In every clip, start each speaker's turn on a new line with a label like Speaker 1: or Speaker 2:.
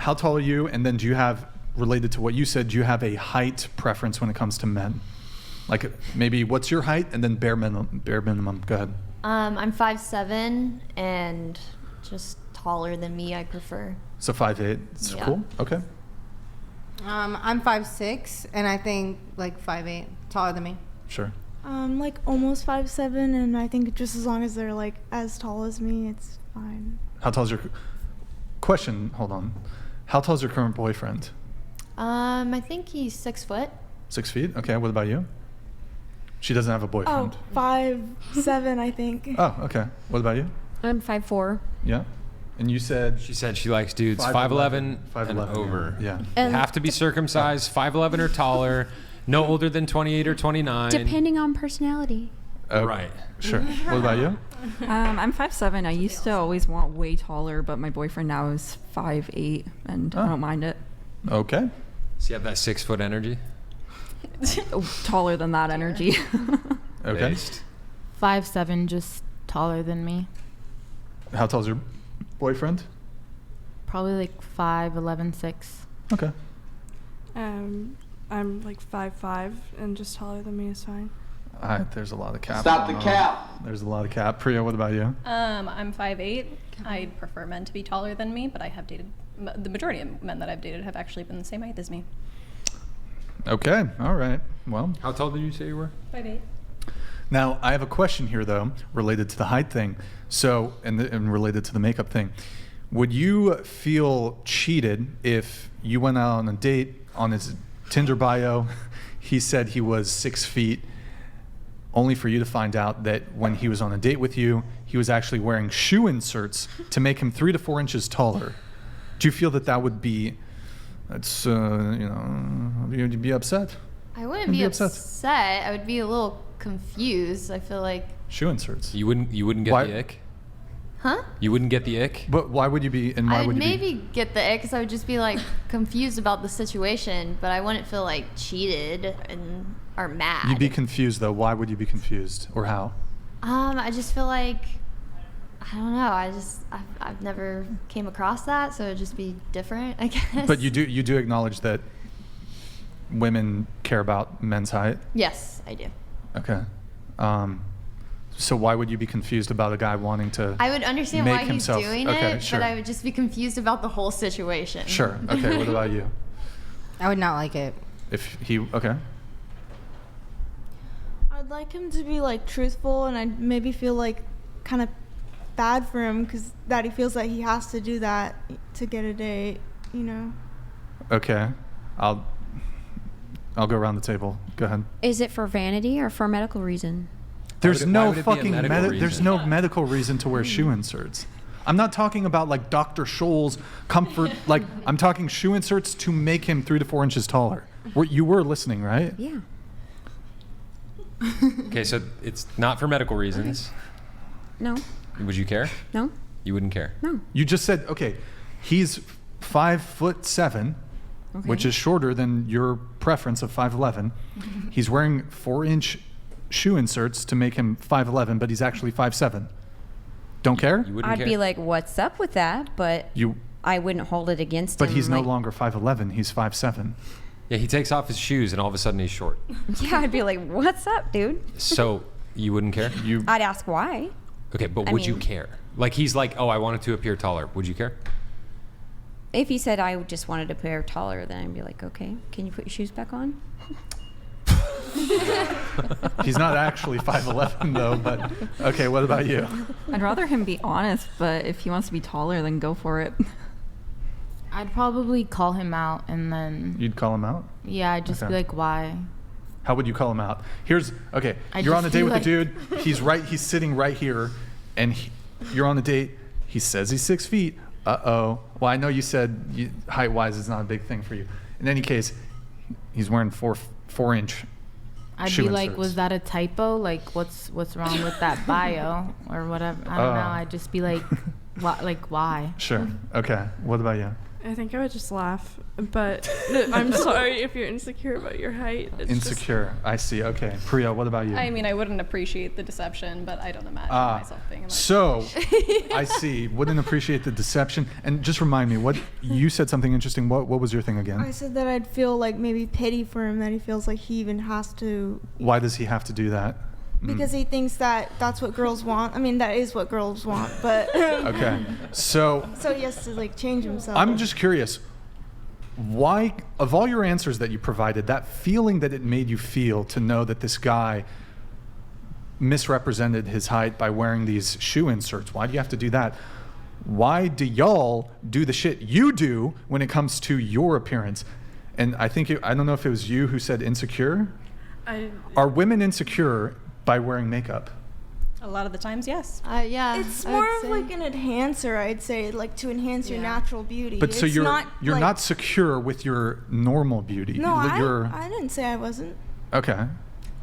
Speaker 1: how tall are you? And then do you have, related to what you said, do you have a height preference when it comes to men? Like maybe what's your height and then bare minimum. Go ahead.
Speaker 2: I'm 5'7", and just taller than me I prefer.
Speaker 1: So 5'8", it's cool. Okay.
Speaker 3: I'm 5'6", and I think like 5'8", taller than me.
Speaker 1: Sure.
Speaker 4: Like almost 5'7", and I think just as long as they're like as tall as me, it's fine.
Speaker 1: How tall is your question? Hold on. How tall is your current boyfriend?
Speaker 2: I think he's 6 foot.
Speaker 1: 6 feet. Okay. What about you? She doesn't have a boyfriend.
Speaker 4: Oh, 5'7", I think.
Speaker 1: Oh, okay. What about you?
Speaker 5: I'm 5'4".
Speaker 1: Yeah. And you said
Speaker 6: She said she likes dudes 5'11" and over.
Speaker 1: Yeah.
Speaker 5: And
Speaker 6: Have to be circumcised, 5'11" or taller, no older than 28 or 29.
Speaker 5: depending on personality.
Speaker 6: Right.
Speaker 1: Sure. What about you?
Speaker 7: I'm 5'7". I used to always want way taller, but my boyfriend now is 5'8", and I don't mind it.
Speaker 1: Okay.
Speaker 6: So you have that 6 foot energy?
Speaker 7: Taller than that energy.
Speaker 1: Okay.
Speaker 6: Based.
Speaker 8: 5'7", just taller than me.
Speaker 1: How tall is your boyfriend?
Speaker 8: Probably like 5'11", 6".
Speaker 1: Okay.
Speaker 4: I'm like 5'5", and just taller than me is fine.
Speaker 1: All right. There's a lot of cap.
Speaker 9: Stop the cap.
Speaker 1: There's a lot of cap. Priya, what about you?
Speaker 10: I'm 5'8". I'd prefer men to be taller than me, but I have dated, the majority of men that I've dated have actually been the same height as me.
Speaker 1: Okay. All right. Well.
Speaker 6: How tall did you say you were?
Speaker 10: 5'8".
Speaker 1: Now, I have a question here, though, related to the height thing. So, and related to the makeup thing. Would you feel cheated if you went out on a date, on his Tinder bio, he said he was 6 feet, only for you to find out that when he was on a date with you, he was actually wearing shoe inserts to make him 3 to 4 inches taller? Do you feel that that would be, you'd be upset?
Speaker 2: I wouldn't be upset. I would be a little confused. I feel like.
Speaker 1: Shoe inserts.
Speaker 6: You wouldn't get the ick?
Speaker 2: Huh?
Speaker 6: You wouldn't get the ick?
Speaker 1: But why would you be, and why
Speaker 2: I would
Speaker 1: would you
Speaker 2: maybe get the ick because I would just be like confused about the situation, but I wouldn't feel like cheated or mad.
Speaker 1: You'd be confused, though. Why would you be confused, or how?
Speaker 2: I just feel like, I don't know. I've never came across that, so it'd just be different, I guess.
Speaker 1: But you do acknowledge that women care about men's height?
Speaker 2: Yes, I do.
Speaker 1: Okay. So why would you be confused about a guy wanting to
Speaker 2: I would understand
Speaker 1: make
Speaker 2: why he's
Speaker 1: himself,
Speaker 2: doing
Speaker 1: okay,
Speaker 2: it,
Speaker 1: sure.
Speaker 2: but I would just be confused about the whole situation.
Speaker 1: Sure. Okay. What about you?
Speaker 3: I would not like it.
Speaker 1: If he, okay.
Speaker 4: I'd like him to be like truthful, and I'd maybe feel like kind of bad for him because that he feels like he has to do that to get a date, you know.
Speaker 1: Okay. I'll go around the table. Go ahead.
Speaker 5: Is it for vanity or for a medical reason?
Speaker 1: There's
Speaker 6: why
Speaker 1: no
Speaker 6: would it be a
Speaker 1: fucking
Speaker 6: medical reason?
Speaker 1: there's no medical reason to wear shoe inserts. I'm not talking about like Dr. Scholl's comfort. Like I'm talking shoe inserts to make him 3 to 4 inches taller. You were listening, right?
Speaker 5: Yeah.
Speaker 6: Okay, so it's not for medical reasons.
Speaker 5: No.
Speaker 6: Would you care?
Speaker 5: No.
Speaker 6: You wouldn't care?
Speaker 5: No.
Speaker 1: You just said, okay, he's 5'7", which is shorter than your preference of 5'11". He's wearing 4-inch shoe inserts to make him 5'11", but he's actually 5'7". Don't care?
Speaker 6: You wouldn't
Speaker 5: I'd
Speaker 6: care?
Speaker 5: be like, what's up with that? But I wouldn't hold it against him.
Speaker 1: But he's no
Speaker 5: like,
Speaker 1: longer 5'11", he's 5'7".
Speaker 6: Yeah, he takes off his shoes and all of a sudden he's short.
Speaker 5: Yeah, I'd be like, what's up, dude?
Speaker 6: So you wouldn't care?
Speaker 5: I'd ask why.
Speaker 6: Okay, but
Speaker 5: I
Speaker 6: would you
Speaker 5: mean-
Speaker 6: care? Like he's like, oh, I wanted to appear taller. Would you care?
Speaker 5: If he said I just wanted to appear taller, then I'd be like, okay, can you put your shoes back on?
Speaker 1: He's not actually 5'11", though, but okay, what about you?
Speaker 7: I'd rather him be honest, but if he wants to be taller, then go for it.
Speaker 8: I'd probably call him out, and then
Speaker 1: You'd call him out?
Speaker 8: yeah, I'd just
Speaker 1: Okay.
Speaker 8: be like, why?
Speaker 1: How would you call him out? Okay,
Speaker 8: I
Speaker 1: you're on a
Speaker 8: just
Speaker 1: date
Speaker 8: feel
Speaker 1: with a dude, he's sitting right here, and you're on a date, he says he's 6 feet, uh-oh. Well, I know you said height-wise is not a big thing for you. In any case, he's wearing 4-inch
Speaker 8: I'd
Speaker 1: shoe
Speaker 8: be like,
Speaker 1: inserts.
Speaker 8: was that a typo? Like, what's wrong with that bio or whatever? I don't know. I'd just be like, why?
Speaker 1: Sure. Okay. What about you?
Speaker 9: I think I would just laugh. But I'm sorry if you're insecure about your height. It's
Speaker 1: Insecure. I see. Okay. Priya, what about you?
Speaker 10: I mean, I wouldn't appreciate the deception, but I don't imagine myself being a
Speaker 1: So, I see. Wouldn't appreciate the deception. And just remind me, what you said something interesting. What was your thing again?
Speaker 4: I said that I'd feel like maybe pity for him, that he feels like he even has to.
Speaker 1: Why does he have to do that?
Speaker 4: Because he thinks that that's what girls want. I mean, that is what girls want, but.
Speaker 1: Okay. So
Speaker 4: he has to like change himself.
Speaker 1: I'm just curious, why, of all your answers that you provided, that feeling that it made you feel to know that this guy misrepresented his height by wearing these shoe inserts, why do you have to do that? Why do y'all do the shit you do when it comes to your appearance? And I think, I don't know if it was you who said insecure. Are women insecure by wearing makeup?
Speaker 10: A lot of the times, yes.
Speaker 2: Yeah.
Speaker 4: It's more of like an enhancer, I'd say, like to enhance your natural beauty.
Speaker 1: But so
Speaker 4: It's
Speaker 1: you're
Speaker 4: like,
Speaker 1: not secure with your normal beauty.
Speaker 4: No, I didn't say I wasn't.
Speaker 1: Okay.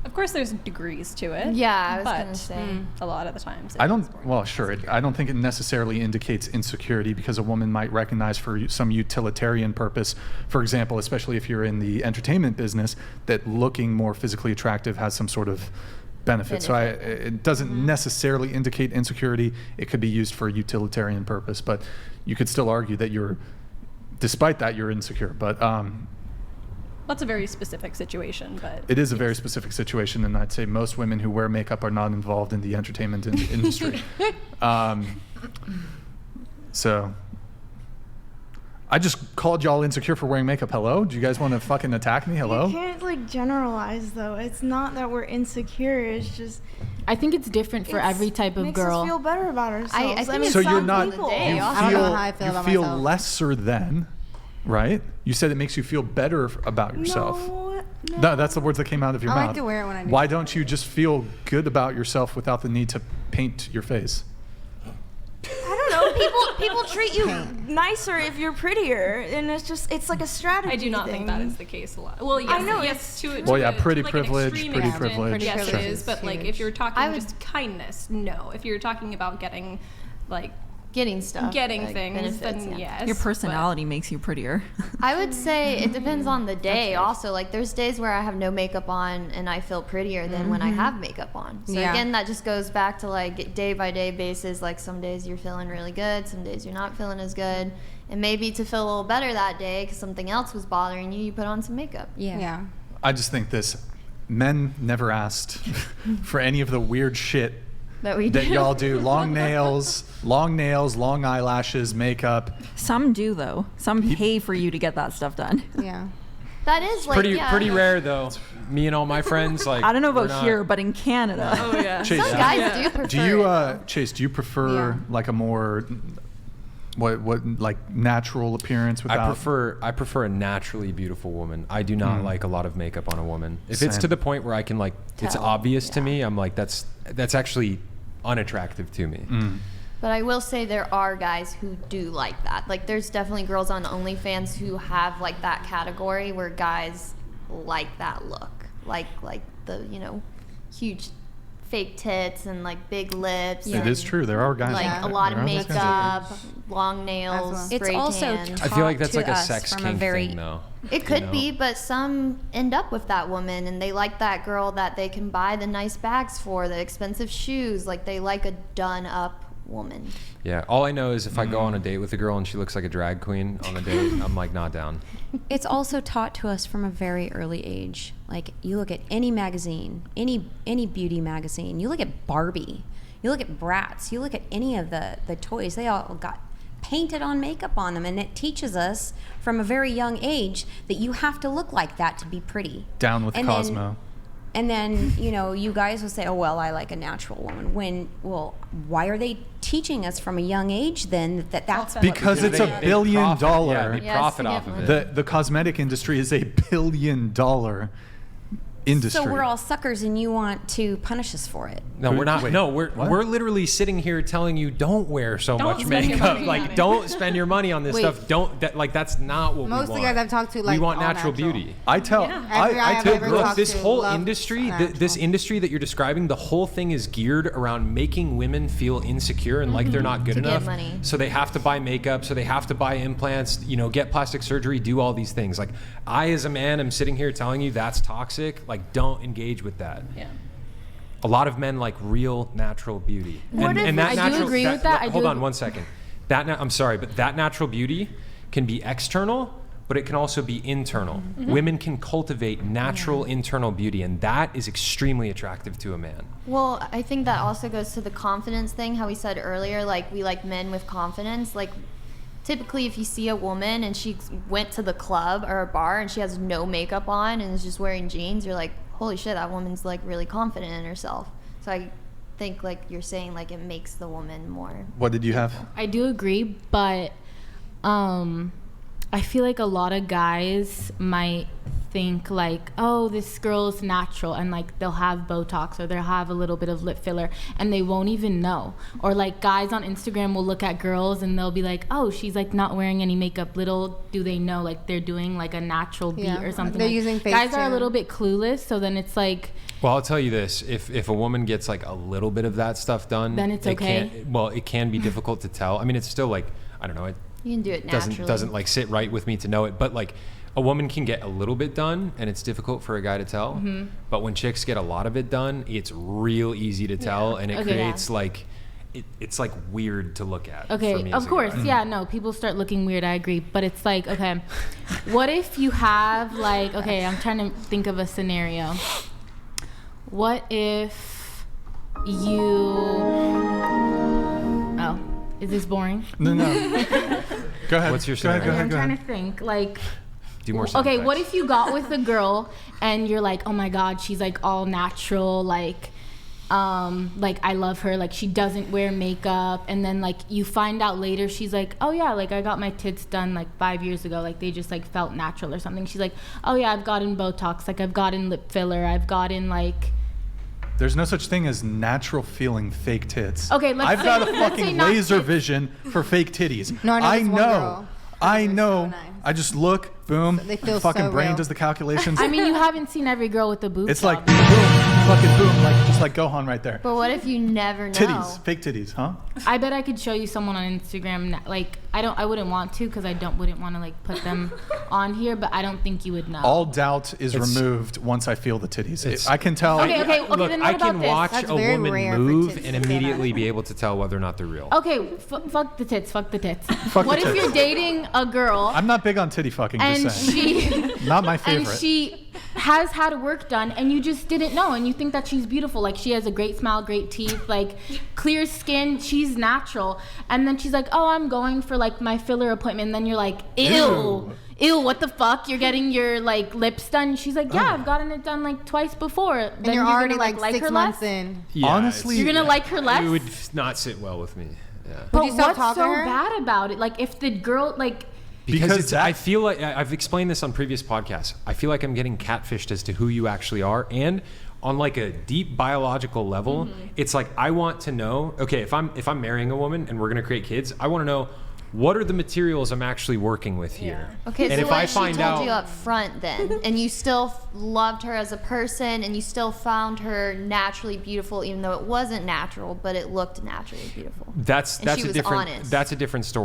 Speaker 10: Of course, there's degrees to it.
Speaker 2: Yeah, I was
Speaker 10: but
Speaker 2: gonna say.
Speaker 10: A lot of the times.
Speaker 1: I don't. Well, sure. I don't think it necessarily indicates insecurity because a woman might recognize for some utilitarian purpose, for example, especially if you're in the entertainment business, that looking more physically attractive has some sort of benefit. So it doesn't necessarily indicate insecurity. It could be used for a utilitarian purpose, but you could still argue that despite that, you're insecure. But
Speaker 10: that's a very specific situation, but
Speaker 1: it is a very specific situation, and I'd say most women who wear makeup are not involved in the entertainment industry. So I just called y'all insecure for wearing makeup. Hello? Do you guys want to fucking attack me? Hello?
Speaker 4: You can't like generalize though. It's not that we're insecure. It's just.
Speaker 8: I think it's different for every type of girl.
Speaker 4: Makes us feel better about ourselves.
Speaker 2: I mean,
Speaker 1: so
Speaker 2: some
Speaker 1: you're not.
Speaker 2: people-
Speaker 1: You feel lesser than, right? You said it makes you feel better about yourself. No, that's the words that came out of your
Speaker 3: I
Speaker 1: mouth.
Speaker 3: like to wear it when I do.
Speaker 1: Why don't you just feel good about yourself without the need to paint your face?
Speaker 4: I don't know. People treat you nicer if you're prettier, and it's like a strategy.
Speaker 10: I do not think that is the case a lot. Well, yes,
Speaker 4: I know,
Speaker 10: yes,
Speaker 1: Well, yeah, pretty
Speaker 10: like
Speaker 1: privilege,
Speaker 10: an extreme
Speaker 1: pretty
Speaker 10: extent,
Speaker 1: privilege.
Speaker 10: Yes,
Speaker 1: Sure.
Speaker 10: it is. But like, if you're talking just kindness, no. If you're talking about getting, like,
Speaker 2: getting stuff,
Speaker 10: getting
Speaker 2: like
Speaker 10: things,
Speaker 2: benefits,
Speaker 10: then
Speaker 2: yeah.
Speaker 10: yes.
Speaker 7: Your personality makes you prettier.
Speaker 2: I would say it depends on the day also. Like there's days where I have no makeup on and I feel prettier than when I have makeup on. So again, that just goes back to like day by day basis. Like some days you're feeling really good, some days you're not feeling as good. And maybe to feel a little better that day because something else was bothering you, you put on some makeup.
Speaker 3: Yeah.
Speaker 1: I just think men never asked for any of the weird shit that y'all do. Long nails, long eyelashes, makeup.
Speaker 7: Some do though. Some pay for you to get that stuff done.
Speaker 3: Yeah.
Speaker 2: That is like
Speaker 6: pretty rare though. Me and all my friends, like,
Speaker 7: I don't know
Speaker 6: we're
Speaker 7: about
Speaker 6: not-
Speaker 7: here, but in Canada.
Speaker 9: Oh yeah.
Speaker 1: Chase,
Speaker 2: some guys do prefer.
Speaker 1: do you Chase? Do you prefer like a more what like natural appearance without?
Speaker 6: I prefer a naturally beautiful woman. I do not like a lot of makeup on a woman. If it's
Speaker 1: Same.
Speaker 6: to the point where I can like it's
Speaker 2: Tell,
Speaker 6: obvious to me, I'm like that's actually unattractive to me.
Speaker 2: But I will say there are guys who do like that. Like there's definitely girls on OnlyFans who have like that category where guys like that look. Like the, huge fake tits and like big lips.
Speaker 1: It
Speaker 2: and,
Speaker 1: is true. There are guys
Speaker 2: like
Speaker 1: like
Speaker 2: a
Speaker 1: that.
Speaker 2: lot of
Speaker 1: There are those guys.
Speaker 2: makeup, long nails,
Speaker 5: It's
Speaker 2: spray
Speaker 5: also
Speaker 2: tan.
Speaker 6: I feel like
Speaker 5: Talk
Speaker 6: that's
Speaker 5: to
Speaker 6: like a
Speaker 5: us
Speaker 6: sex
Speaker 5: from a
Speaker 6: kink
Speaker 5: very-
Speaker 6: thing though.
Speaker 2: It could be, but some end up with that woman and they like that girl that they can buy the nice bags for, the expensive shoes. Like they like a done up woman.
Speaker 6: Yeah, all I know is if I go on a date with a girl and she looks like a drag queen on a date, I'm like not down.
Speaker 5: It's also taught to us from a very early age. Like you look at any magazine, any beauty magazine, you look at Barbie, you look at Bratz, you look at any of the toys, they all got painted on makeup on them, and it teaches us from a very young age that you have to look like that to be pretty.
Speaker 1: Down with
Speaker 5: And
Speaker 1: Cosmo.
Speaker 5: And then, you guys will say, oh, well, I like a natural woman. Why are they teaching us from a young age then that's
Speaker 1: Because it's $1 billion.
Speaker 6: Yeah, they
Speaker 2: Yes,
Speaker 6: profit
Speaker 2: to
Speaker 6: off
Speaker 2: get
Speaker 6: of
Speaker 2: one.
Speaker 6: it.
Speaker 1: The cosmetic industry is $1 billion industry.
Speaker 5: So we're all suckers, and you want to punish us for it.
Speaker 6: No, we're not.
Speaker 1: Wait,
Speaker 6: no, we're
Speaker 1: what?
Speaker 6: literally sitting here telling you don't wear so
Speaker 10: Don't
Speaker 6: much
Speaker 10: spend your
Speaker 6: makeup.
Speaker 10: money on
Speaker 6: Like,
Speaker 10: it.
Speaker 6: don't spend your money on this
Speaker 3: Wait.
Speaker 6: stuff. Don't that's not what
Speaker 3: Most
Speaker 6: we
Speaker 3: of
Speaker 6: want.
Speaker 3: the guys I've talked to, like,
Speaker 6: we want
Speaker 3: all
Speaker 6: natural
Speaker 3: natural.
Speaker 6: beauty.
Speaker 1: I tell,
Speaker 3: Every guy
Speaker 1: I
Speaker 3: I've
Speaker 1: tell
Speaker 3: ever
Speaker 1: girls,
Speaker 3: talked
Speaker 6: This
Speaker 3: to
Speaker 6: whole
Speaker 3: loves
Speaker 6: industry,
Speaker 3: natural.
Speaker 6: this industry that you're describing, the whole thing is geared around making women feel insecure and like they're not good
Speaker 2: To get
Speaker 6: enough.
Speaker 2: money.
Speaker 6: So they have to buy makeup, so they have to buy implants, get plastic surgery, do all these things. Like, I as a man am sitting here telling you that's toxic. Like, don't engage with that.
Speaker 10: Yeah.
Speaker 6: A lot of men like real natural beauty.
Speaker 8: What if- I do agree with that. I
Speaker 6: Hold
Speaker 8: do
Speaker 6: on 1 second. I'm sorry, but that natural beauty can be external, but it can also be internal. Women can cultivate natural internal beauty, and that is extremely attractive to a man.
Speaker 2: Well, I think that also goes to the confidence thing, how we said earlier, like we like men with confidence. Like typically if you see a woman and she went to the club or a bar and she has no makeup on and is just wearing jeans, you're like, holy shit, that woman's like really confident in herself. So I think like you're saying, like it makes the woman more.
Speaker 1: What did you have?
Speaker 8: I do agree, but I feel like a lot of guys might think like, oh, this girl is natural, and like they'll have Botox or they'll have a little bit of lip filler and they won't even know. Or like guys on Instagram will look at girls and they'll be like, oh, she's like not wearing any makeup. Little do they know like they're doing like a natural beat
Speaker 3: Yeah.
Speaker 8: or something.
Speaker 3: They're
Speaker 8: Like,
Speaker 3: using face
Speaker 8: guys are a
Speaker 3: too.
Speaker 8: little bit clueless, so then it's like,
Speaker 6: Well, I'll tell you this: if a woman gets like a little bit of that stuff done,
Speaker 8: Then it's
Speaker 6: it
Speaker 8: okay?
Speaker 6: it can be difficult to tell. I mean, it's still like, I don't know, it
Speaker 2: You can do it naturally.
Speaker 6: doesn't like sit right with me to know it, but like a woman can get a little bit done and it's difficult for a guy to tell. But when chicks get a lot of it done, it's real easy to tell, and it
Speaker 8: Okay.
Speaker 6: creates like it's like weird to look at.
Speaker 8: okay,
Speaker 6: for me as
Speaker 8: of
Speaker 6: a
Speaker 8: course,
Speaker 6: guy.
Speaker 8: yeah, no, people start looking weird, I agree. But it's like, okay, what if you have like, okay, I'm trying to think of a scenario. What if you, oh, is this boring?
Speaker 1: No. Go ahead.
Speaker 6: What's your
Speaker 1: Go ahead,
Speaker 6: scenario?
Speaker 1: go ahead,
Speaker 8: I'm
Speaker 1: go
Speaker 8: trying
Speaker 1: ahead.
Speaker 8: to think, like,
Speaker 6: Do more sound
Speaker 8: okay, what
Speaker 6: effects.
Speaker 8: if you got with a girl and you're like, oh my god, she's like all natural, like I love her, like she doesn't wear makeup, and then like you find out later she's like, oh yeah, like I got my tits done like 5 years ago, like they just like felt natural or something. She's like, oh yeah, I've gotten Botox, like I've gotten lip filler, I've gotten like,
Speaker 1: There's no such thing as natural feeling fake tits.
Speaker 8: Okay, let's
Speaker 1: I've
Speaker 8: say-
Speaker 1: got a
Speaker 8: let's say
Speaker 1: fucking
Speaker 8: not
Speaker 1: laser
Speaker 8: tits.
Speaker 1: vision for fake titties.
Speaker 3: No, I know
Speaker 1: I
Speaker 3: this one
Speaker 1: know.
Speaker 3: girl.
Speaker 1: I
Speaker 3: They're
Speaker 1: know.
Speaker 3: so nice.
Speaker 1: I just look, boom.
Speaker 3: They feel
Speaker 1: fucking
Speaker 3: so
Speaker 1: brain
Speaker 3: real.
Speaker 1: does the calculations.
Speaker 8: I mean, you haven't seen every girl with a boob
Speaker 1: it's
Speaker 8: job.
Speaker 1: like boom, fucking boom, like just like Gohan right there.
Speaker 2: But what if you never know?
Speaker 1: Titties, fake titties, huh?
Speaker 8: I bet I could show you someone on Instagram. Like I wouldn't want to because wouldn't want to like put them on here. But I don't think you would know.
Speaker 1: All doubt is
Speaker 6: It's-
Speaker 1: removed once I feel the titties.
Speaker 6: It's-
Speaker 1: I can tell.
Speaker 8: Okay, okay,
Speaker 6: Look,
Speaker 8: then
Speaker 6: I
Speaker 8: what about
Speaker 6: can
Speaker 8: this?
Speaker 6: watch
Speaker 3: That's
Speaker 6: a
Speaker 3: very
Speaker 6: woman
Speaker 3: rare for
Speaker 6: move
Speaker 3: tits
Speaker 6: and
Speaker 3: to do that.
Speaker 6: immediately be able to tell whether or not they're real.
Speaker 8: Okay, fuck the tits. Fuck the tits.
Speaker 1: Fuck
Speaker 8: What
Speaker 1: the
Speaker 8: if
Speaker 1: tits.
Speaker 8: you're dating a girl
Speaker 1: I'm not big on titty fucking,
Speaker 8: and
Speaker 1: just saying.
Speaker 8: she
Speaker 1: Not my
Speaker 8: and
Speaker 1: favorite.
Speaker 8: she has had work done and you just didn't know and you think that she's beautiful, like she has a great smile, great teeth, like clear skin, she's natural, and then she's like, oh, I'm going for like my filler appointment, and then you're like, ew, what the fuck, you're getting your like lips done? She's like, yeah, I've gotten it done like twice before.
Speaker 3: And
Speaker 8: Then
Speaker 3: you're already
Speaker 8: gonna,
Speaker 3: like 6
Speaker 8: her
Speaker 3: months
Speaker 8: less?
Speaker 3: in.
Speaker 6: Yeah,
Speaker 1: Honestly,
Speaker 8: You're gonna like her less?
Speaker 6: it would not sit well with me. Yeah.
Speaker 8: But
Speaker 3: Would you still
Speaker 8: what's
Speaker 3: talk to
Speaker 8: so
Speaker 3: her?
Speaker 8: bad about it? Like if the girl like
Speaker 1: Because
Speaker 6: it's, I feel like I've explained this on previous podcasts. I feel like I'm getting catfished as to who you actually are, and on like a deep biological level, it's like I want to know. Okay, if I'm marrying a woman and we're gonna create kids, I want to know what are the materials I'm actually working with here.
Speaker 2: Okay,
Speaker 6: and
Speaker 2: so
Speaker 6: if
Speaker 2: what
Speaker 6: I
Speaker 2: if she
Speaker 6: find
Speaker 2: told
Speaker 6: out,
Speaker 2: you up front then, and you still loved her as a person, and you still found her naturally beautiful, even though it wasn't natural, but it looked naturally beautiful.
Speaker 6: that's
Speaker 2: and she
Speaker 6: a
Speaker 2: was
Speaker 6: different
Speaker 2: honest.
Speaker 6: that's a different story.